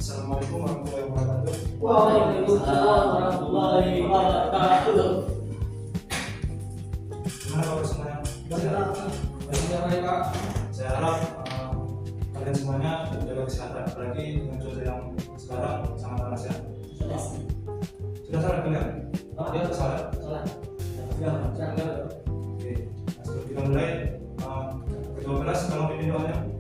Assalamualaikum warahmatullahi wabarakatuh. Waalaikumsalam warahmatullahi wabarakatuh. Gimana kabar semuanya? Masih baik, Pak. Saya harap kalian semuanya menjaga kesehatan, apalagi dengan cuaca yang sekarang sangat panas ya. Sudah salat kalian? Dia atau salat? Salat. Oke. Nah, sebelum kita mulai, kedua kelas kalau pimpin doanya.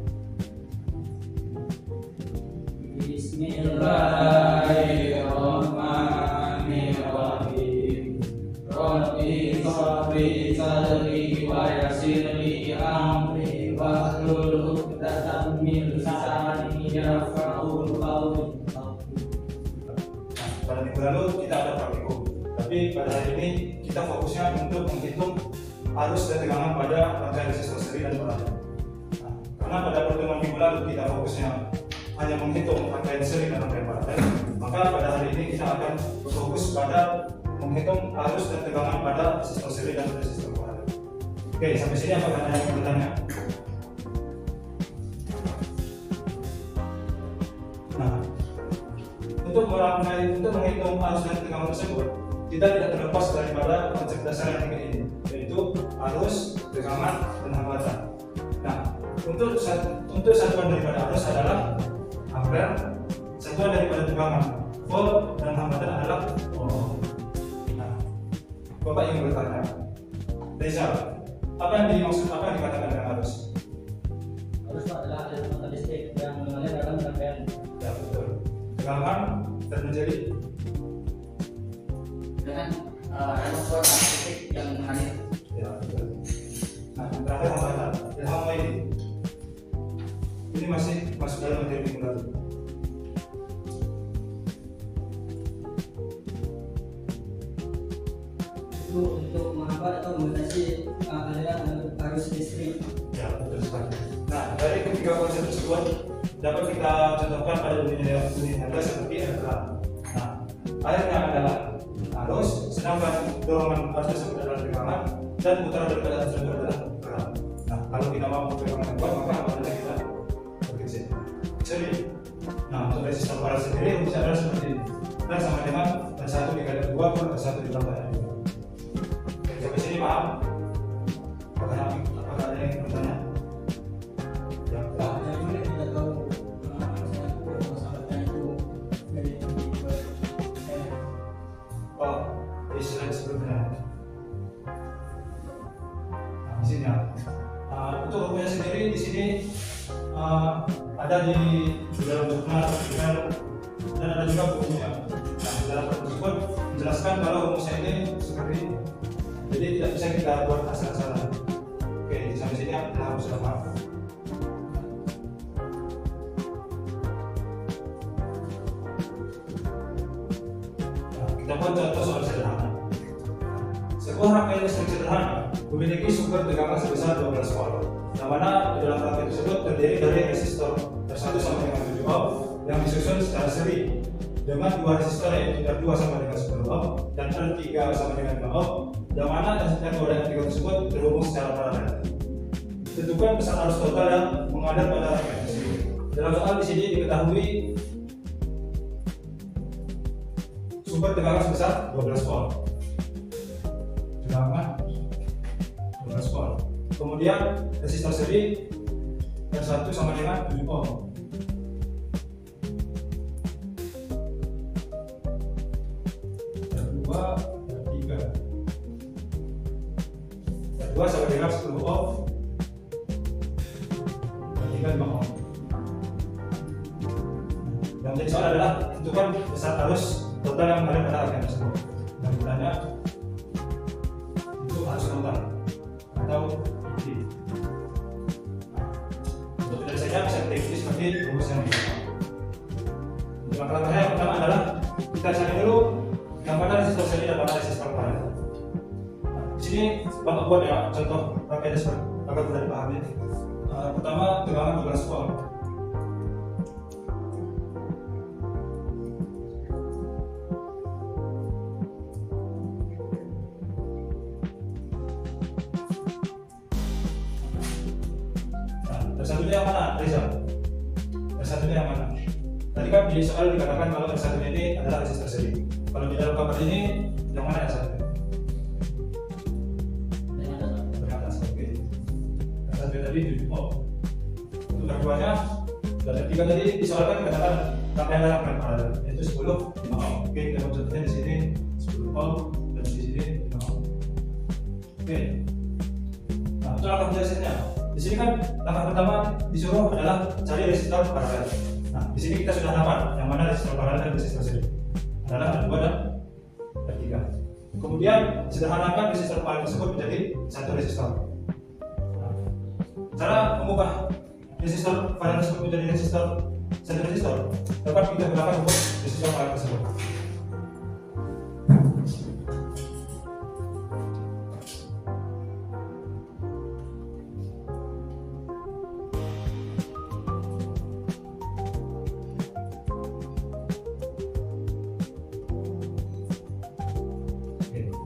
Bismillahirrahmanirrahim. Rabbi shrahli sadri wa yassir li amri wahlul 'uqdatam min lisani yafqahu qawli. Pada minggu lalu kita ada praktikum, tapi pada hari ini kita fokusnya untuk menghitung arus dan tegangan pada rangkaian resistor seri dan paralel. Nah, karena pada pertemuan minggu lalu kita fokusnya hanya menghitung rangkaian seri dan rangkaian paralel, maka pada hari ini kita akan fokus pada menghitung arus dan tegangan pada resistor seri dan resistor paralel. Oke, sampai sini apakah ada yang bertanya? Nah, untuk menghitung arus dan tegangan tersebut, kita tidak terlepas daripada konsep dasar yang tiga ini, yaitu arus, tegangan, dan hambatan. Nah, untuk satuan daripada arus adalah ampere, satuan daripada tegangan volt, dan hambatan adalah ohm. Nah, Bapak ingin bertanya, Reza, apa yang dikatakan dengan arus? Arus adalah aliran listrik yang mengalir dalam rangkaian. Ya, betul. Tegangan dan menjadi Dengan respon listrik yang mengalir. ya, betul. Nah, yang terakhir hambatan. Ilham ini masih masuk dalam materi minggu lalu. Itu untuk menghambat atau membatasi aliran arus listrik. Ya, betul sekali. Nah, dari ketiga konsep tersebut dapat kita contohkan pada dunia nyata seperti air terang. Nah, airnya adalah arus, sedangkan dorongan arus tersebut adalah tegangan, dan putaran daripada arus tersebut adalah terang. Nah, kalau kita mau tegangan yang kuat, maka hambatan kita berkecil. Jadi, nah untuk resistor paralel sendiri rumusnya adalah seperti ini. Dan sama dengan R1 dikali R2 per R1 ditambah R2. Sampai sini paham? Apakah ada yang bertanya? Ya, oh, istilah sebelumnya. Nah, di sini ya. Untuk rumusnya sendiri di sini ada di dalam jurnal dan ada juga bukunya. Nah, di dalam buku tersebut menjelaskan kalau rumusnya ini seperti ini. Jadi tidak bisa kita buat asal-asalan. Oke, sampai sini harus sudah paham. Nah, kita buat contoh soal sederhana. Sebuah rangkaian listrik sederhana memiliki sumber tegangan sebesar 12 volt, yang mana di dalam rangkaian tersebut terdiri dari resistor R1 sama dengan 7 ohm yang disusun secara seri dengan dua resistor yaitu R2 sama dengan 10 ohm dan R3 sama dengan 5 ohm, yang mana dua dan tiga tersebut terhubung secara paralel. Tentukan besar arus total yang mengalir pada rangkaian tersebut. Dalam soal di sini diketahui sumber tegangan sebesar 12 volt. Tegangan 12 volt. Kemudian resistor seri R1 sama dengan 7 ohm. R2, R3. R2 sama dengan 10 ohm. R3 5 ohm. Yang menjadi soal adalah tentukan besar arus total yang mengalir pada rangkaian tersebut. Dan gunanya itu arus total atau IT. Untuk tidak saja bisa diteksi seperti rumus yang ini. Untuk langkah-langkahnya yang pertama adalah kita cari dulu yang mana resistor seri dan mana resistor paralel. Di sini Bapak buat ya contoh rangkaian resistor agar mudah dipahami. Pertama tegangan 12 volt. Satunya yang mana, Reza? Satunya yang mana? Tadi kan di soal dikatakan kalau R1 ini adalah resistor seri. Kalau di dalam gambar ini yang mana R1? Yang atas. Oke. R1 tadi di untuk R2-nya dan R3 tadi di soal kan dikatakan rangkaian dalam paralel yaitu 10 5 ohm. Oke, kita contohnya di sini 10 ohm dan di sini 5 ohm. Oke. Nah, itu langkah penjelasannya. Di sini kan langkah pertama disuruh adalah cari resistor paralel. Nah, di sini kita sudah dapat yang mana resistor paralel dan resistor seri adalah R2 dan R3. Kemudian sederhanakan resistor paralel tersebut menjadi satu resistor. Nah, cara mengubah resistor paralel tersebut menjadi satu resistor dapat kita gunakan untuk resistor paralel tersebut.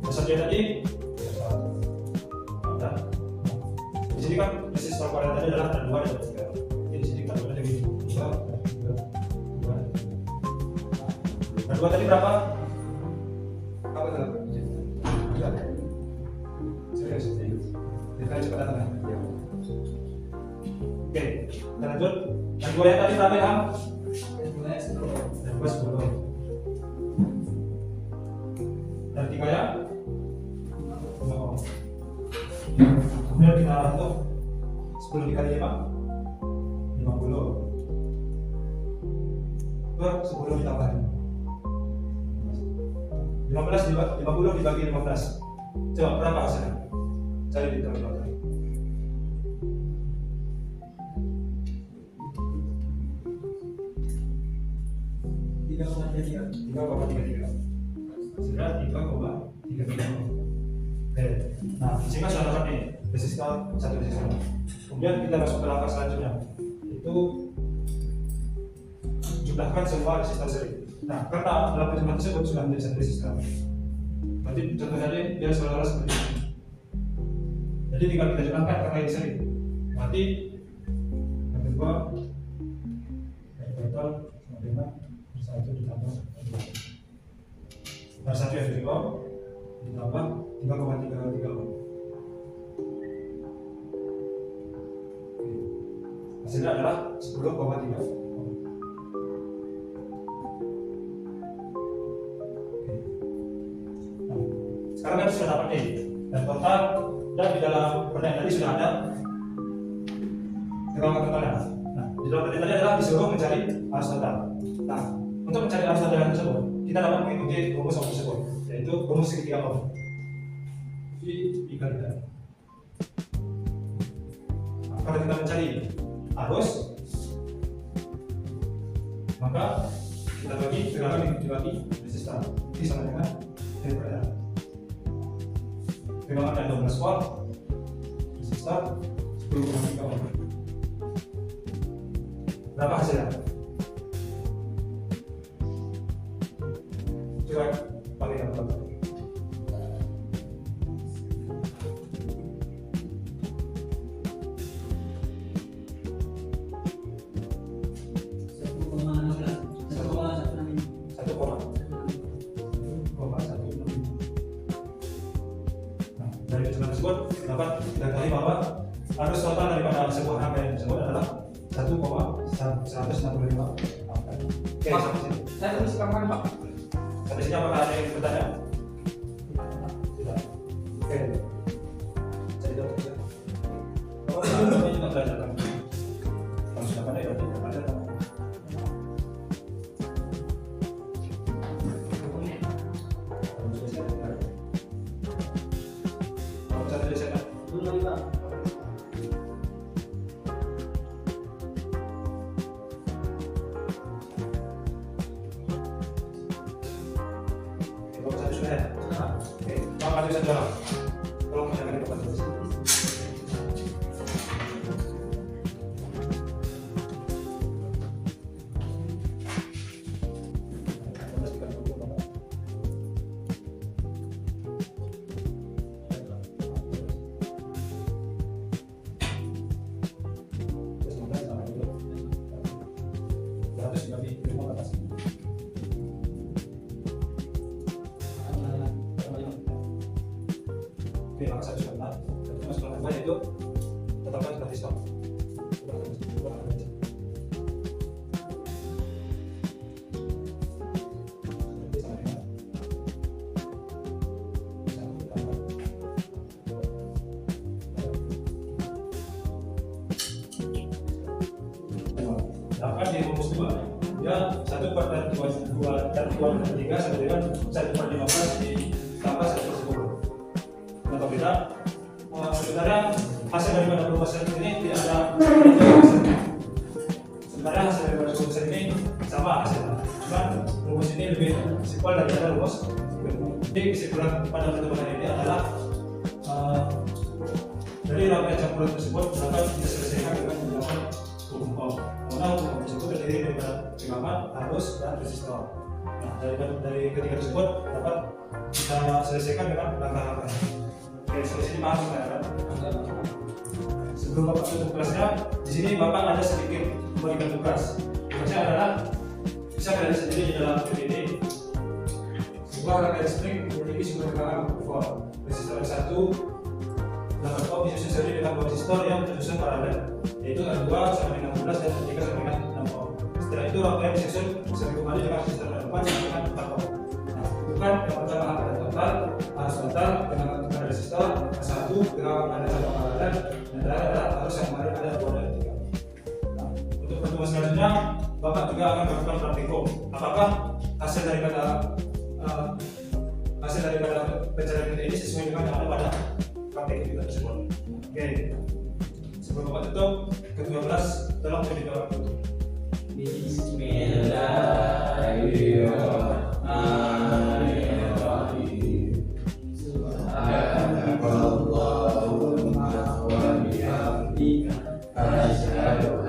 Resistor tadi ada. Di sini kan resistor paralel tadi adalah R2 dan R3. Jadi di sini kita boleh lagi 2 R2 tadi berapa? Apa itu? Serius? Kita cepat datang. Oke, kita lanjut. R2 yang tadi berapa ya? R2 10. R3 ya? Kemudian kita hitung 10 dikali 5 50. Itu 10 ditambah 50 dibagi 15. Coba berapa hasilnya? Cari di kalkulator. 3,33. Sudah 3,33. Oke. Nah, di sini sudah dapat nih resistor satu resistor. Kemudian kita masuk ke langkah selanjutnya, itu jumlahkan semua resistor seri. Nah, karena dalam pertemuan tersebut sudah menjadi satu resistor, berarti contohnya dia saudara seperti ini. Jadi tinggal kita jumlahkan karena ini seri. Berarti yang kedua total sama dengan satu ditambah R1 yang jadi ohm ditambah 3,33 ohm. Hasilnya adalah 10,3 ohm. Sekarang kan sudah dapat nih, dan total dan di dalam pertanyaan tadi sudah ada tegangan totalnya. Nah, di dalam pertanyaan tadi adalah disuruh mencari arus total. Nah, untuk mencari arus total tersebut, kita dapat mengikuti rumus ohm tersebut, yaitu rumus segitiga ohm. V dikalikan. Nah, kalau kita mencari arus, maka kita bagi tegangan dibagi resistor. Ini sama dengan daripada tegangan ada 12 volt, resistor 10,3 ohm. Berapa hasilnya? Coba pakai kalkulator. Dari keterangan tersebut dapat kita ketahui bahwa arus total daripada sebuah rangkaian tersebut adalah 1,165 ampere. Oke, sampai sini. Saya tulis kapan Pak? Sampai sini apakah ada yang bertanya? Tidak. Oke. Saya tidak bisa. Oh, kami juga belajar kan. Kalau sudah pandai berarti belajar kan. Oke, maka bisa jalan. Tolong jangan dibuat terus. Terus dibagi 15. angka 1,6. Tapi masuk ke itu tetapkan seperti stop. Sedangkan di rumus 2 dia 1/2/3 sama dengan 1/15 ditambah 1/10. Nah, kita sebenarnya hasil daripada perubahan ini tidak ada sebenarnya hasil daripada perubahan ini sama hasilnya, cuma rumus ini lebih simpel daripada rumus. Jadi kesimpulan pada pertemuan ini adalah dari rangkaian campuran tersebut dapat kita selesaikan dengan menggunakan hukum Ohm. Karena hukum tersebut terdiri daripada pengaman, arus, dan resistor. Nah, dari ketiga tersebut dapat kita selesaikan dengan langkah-langkah. Oke, sampai sini paham kan? Sebelum Bapak tutup kelasnya, di sini Bapak ada sedikit memberikan tugas. Tugasnya adalah bisa kalian sendiri di dalam video ini. Sebuah rangkaian listrik memiliki sumber tegangan volt. Resistor 1 8 ohm disusun seri dengan resistor yang tersusun paralel, yaitu R2 sama dengan 16 dan R3 sama dengan 6 ohm. Setelah itu rangkaian disusun seri kembali dengan resistor R4 sama dengan 4 ohm. Nah, bukan yang pertama ada total, arus total dengan pada resistor, R1 dengan ada sama paralel, dan terakhir adalah arus yang kemarin ada 2 dan 3. Nah, untuk pertemuan selanjutnya, Bapak juga akan melakukan praktikum. Apakah hasil daripada pencarian kita ini sesuai dengan yang ada pada praktik kita tersebut. Oke, sebelum Bapak tutup, ketua kelas tolong beri doa tutup. Bismillahirrahmanirrahim. Subhanakallahumma wa bihamdika asyhadu